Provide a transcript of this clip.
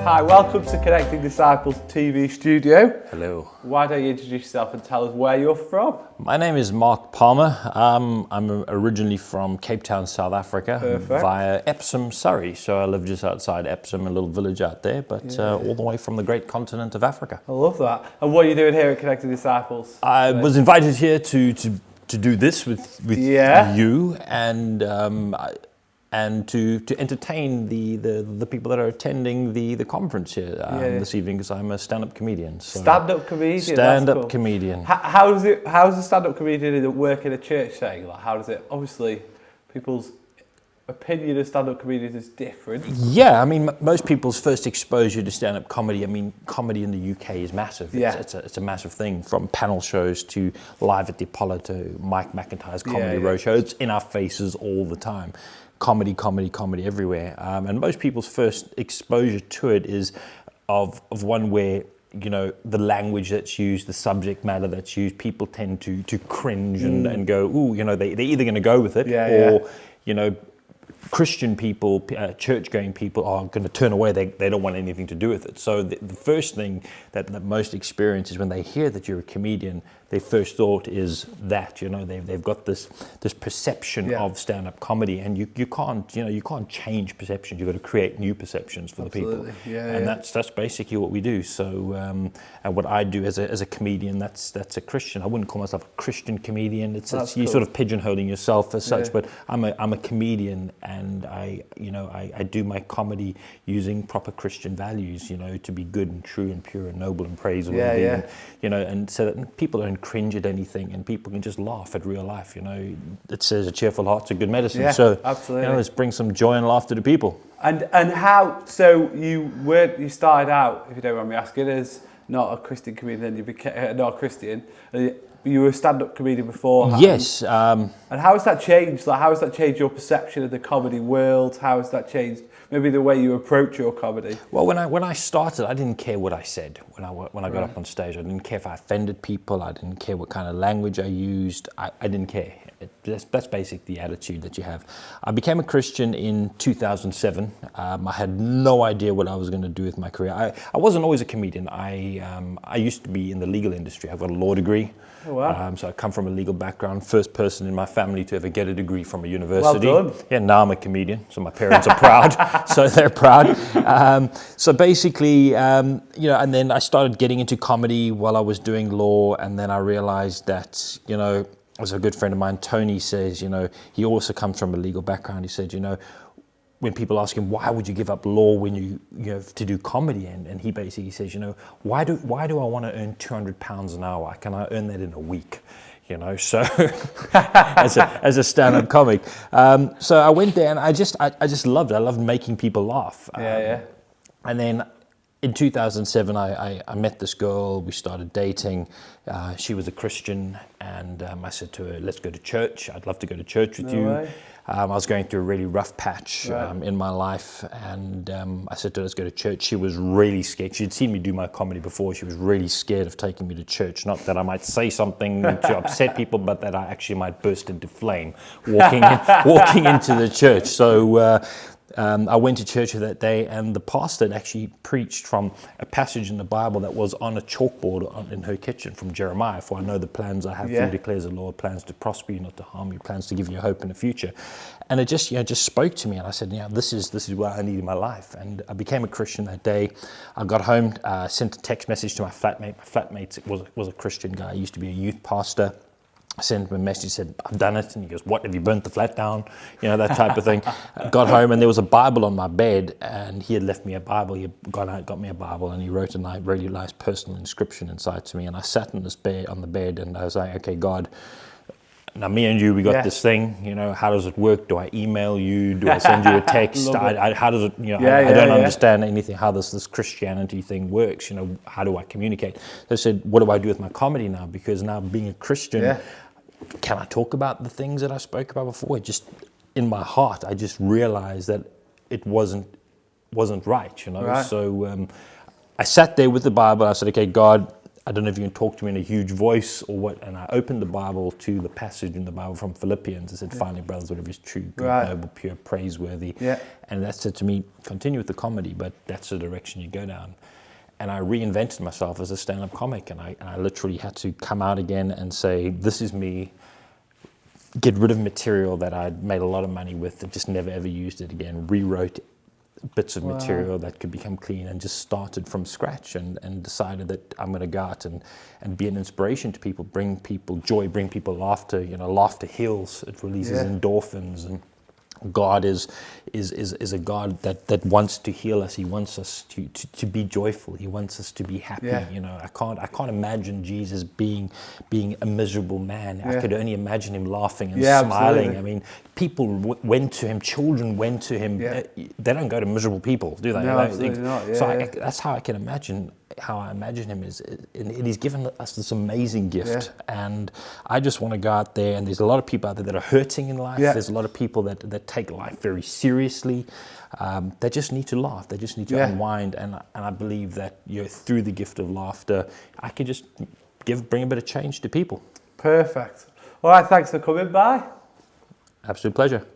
Hi, welcome to Connecting Disciples TV studio. Hello. Why don't you introduce yourself and tell us where you're from? My name is Mark Palmer. I'm originally from Cape Town, South Africa, via Epsom, Surrey. So I live just outside Epsom, a little village out there, but all the way from the great continent of Africa. I love that. And what are you doing here at Connecting Disciples? I was invited here to do this with you and to entertain the people that are attending the conference here this evening, because I'm a stand-up comedian. So Stand-up comedian. Stand-up cool. comedian. How does a stand-up comedian work in a church setting? Like, how does it? Obviously, people's opinion of stand-up comedians is different. Yeah, I mean, most people's first exposure to stand-up comedy, I mean, comedy in the UK is massive. It's a massive thing, from panel shows to Live at the Apollo to Mike McIntyre's Comedy Roadshow. It's in our faces all the time. Comedy everywhere. And most people's first exposure to it is of one where, you know, the language that's used, the subject matter that's used, people tend to cringe and go, ooh, you know, they're either going to go with it or, you know, Christian people, church-going people are going to turn away. They don't want anything to do with it. So the first thing that most experience is when they hear that you're a comedian, their first thought is that, you know, they've got this perception of stand-up comedy, and you can't change perceptions. You've got to create new perceptions for the people. And that's basically what we do. So and what I do as a comedian, that's a Christian. I wouldn't call myself a Christian comedian. It's cool. You're sort of pigeonholing yourself as such, but I'm a comedian, and I do my comedy using proper Christian values, you know, to be good and true and pure and noble and praiseworthy. And, you know, and so that people don't cringe at anything, and people can just laugh at real life. You know, it says a cheerful heart's a good medicine. Yeah, so absolutely. You know, let's bring some joy and laughter to people. And how? So you started out, if you don't mind me asking, as not a Christian comedian, then you became not a Christian. You were a stand-up comedian beforehand. Yes. And how has that changed? Like, how has that changed your perception of the comedy world? How has that changed maybe the way you approach your comedy? Well, when I started, I didn't care what I said when I got up on stage. I didn't care if I offended people. I didn't care what kind of language I used. I didn't care. That's basically the attitude that you have. I became a Christian in 2007. I had no idea what I was going to do with my career. I wasn't always a comedian. I used to be in the legal industry. I've got a law degree. Oh, wow. So I come from a legal background. First person in my family to ever get a degree from a university. Well done. Yeah, now I'm a comedian, so my parents are proud. So they're proud. So basically, you know, and then I started getting into comedy while I was doing law, and then I realized that, you know, as a good friend of mine, Tony, says, you know, he also comes from a legal background. He said, you know, when people ask him, why would you give up law when you know, to do comedy? And he basically says, you know, why do I want to earn £200 an hour? Can I earn that in a week? You know, so as a stand-up comic. So I went there, and I just loved it. I loved making people laugh. And then in 2007, I met this girl. We started dating. She was a Christian, and I said to her, let's go to church. I'd love to go to church with you. I was going through a really rough patch in my life, and I said to her, let's go to church. She was really scared. She'd seen me do my comedy before. She was really scared of taking me to church. Not that I might say something to upset people, but that I actually might burst into flame walking into the church. So I went to church that day, and the pastor had actually preached from a passage in the Bible that was on a chalkboard in her kitchen from Jeremiah. For I know the plans I have for you, declares the Lord, plans to prosper you, not to harm you, plans to give you hope in the future. And it just spoke to me, and I said, this is what I need in my life. And I became a Christian that day. I got home, sent a text message to my flatmate. My flatmate was a Christian guy. He used to be a youth pastor. I sent him a message, said, I've done it. And he goes, what, have you burnt the flat down? You know, that type of thing. I got home, and there was a Bible on my bed, and he had left me a Bible. He had gone out, got me a Bible, and he wrote a really nice personal inscription inside to me. And I sat on the bed, and I was like, okay, God, now me and you, we got this thing, you know, how does it work? Do I email you? Do I send you a text? How does it, you know, I don't understand anything, how this Christianity thing works, you know, how do I communicate? So I said, what do I do with my comedy now? Because now being a Christian, can I talk about the things that I spoke about before? Just in my heart, I just realized that it wasn't right, you know. So I sat there with the Bible. I said, okay, God, I don't know if you can talk to me in a huge voice or what. And I opened the Bible to the passage in the Bible from Philippians. It said, finally, brothers, whatever is true, good, noble, pure, praiseworthy. Yeah. And that said to me, continue with the comedy, but that's the direction you go down. And I reinvented myself as a stand-up comic. And I literally had to come out again and say, this is me. Get rid of material that I'd made a lot of money with and just never ever used it again. Rewrote bits of material that could become clean and just started from scratch and decided that I'm going to go out and be an inspiration to people, bring people joy, bring people laughter. You know, laughter heals. It releases endorphins, and God is a God that wants to heal us. He wants us to be joyful. He wants us to be happy. Yeah. You know, I can't imagine Jesus being a miserable man. I could only imagine him laughing and smiling. Absolutely. I mean, people went to him. Children went to him. Yeah. They don't go to miserable people, do they? No, absolutely not. Yeah, So that's how I can imagine. How I imagine him is, and he's given us this amazing gift, and I just want to go out there. And there's a lot of people out there that are hurting in life. There's a lot of people that take life very seriously. They just need to laugh. They just need to unwind. And I believe that through the gift of laughter, I can just bring a bit of change to people. Perfect. All right, thanks for coming by. Absolute pleasure.